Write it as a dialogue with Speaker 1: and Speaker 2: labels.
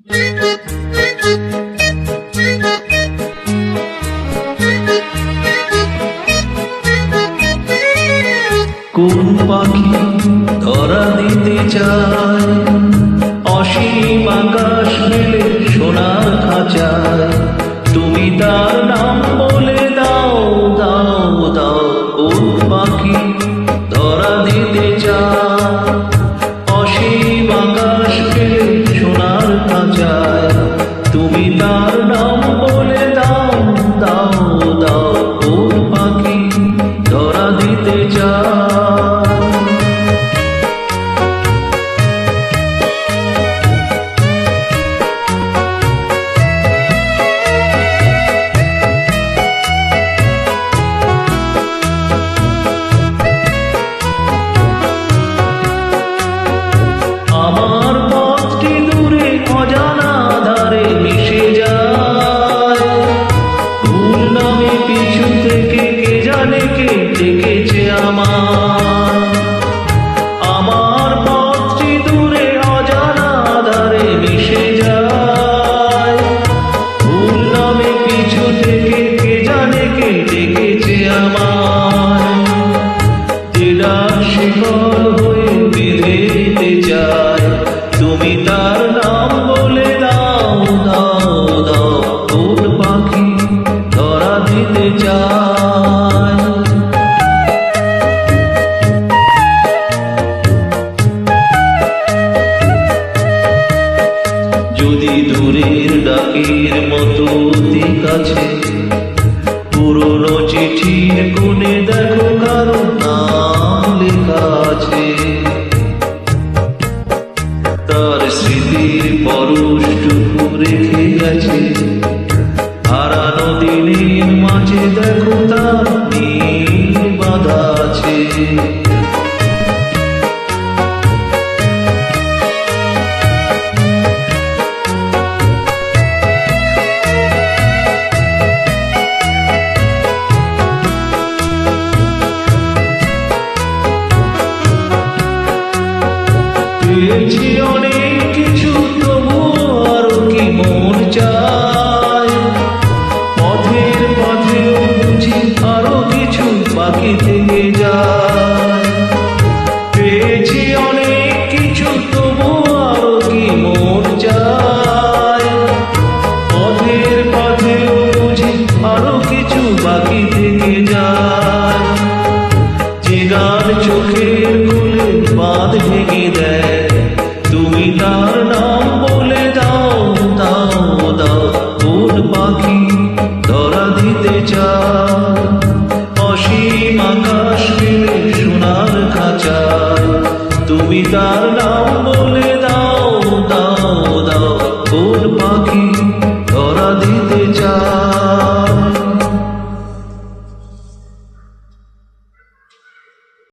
Speaker 1: কোন পাখি ধরা দিতে চায় অসীম আকাশ মেলে সোনার খাঁচায়, তুমি তার নাম বলে দাও দাও দাও। কোন পাখি ধরা দিতে চায় অসীম আকাশ মেলে সোনার খাঁচায়, তুমি তার নাম বলে দাও দাও দাও। কোন পাখি ধরা দিতে চায়। আমার পথটি দূরে অজানা ধারে মিশে যায়, ভুল নামে পিছু থেকে কে জানে কে ডেকেছে আমার। আমার পথটি দূরে অজানা ধারে মিশে যায়, ভুল নামে পিছু থেকে কে জানে কে ডেকেছে আমার। যে ডাক শিকল হয়ে বেঁধে দিতে চায়, তুমি তার নাম বলে দাও দাও দাও। কোন পাখি ধরা দিতে চায়। যদি দূরের ডাকের মতো অতি কাছে, পুরনো চিঠির কোণে দেখো কারো নাম লেখা আছে। তার স্মৃতির পরশটুকু রেখে গেছে, হারানো দিনের মাঝে দেখো তার নীল বাঁধা আছে। পেয়েছি অনেক কিছু তবু আরো কি মন চায়, পথের পথেও বুঝি আরো কিছু বাকি থেকে যায়। পেয়েছি অনেক কিছু তবু আরো কি মন চায়, পথের পথেও বুঝি আরো কিছু বাকি থেকে যায়। যে গান চোখের কোলে বাঁধ ভেঙে দেয়, তুমি তার নাম বলে দাও দাও দাও। কোন পাখি ধরা দিতে চায় অসীম আকাশ মেলে সোনার খাঁচায়, তুমি তার নাম বলে দাও দাও দাও। কোন পাখি ধরা দিতে চায়।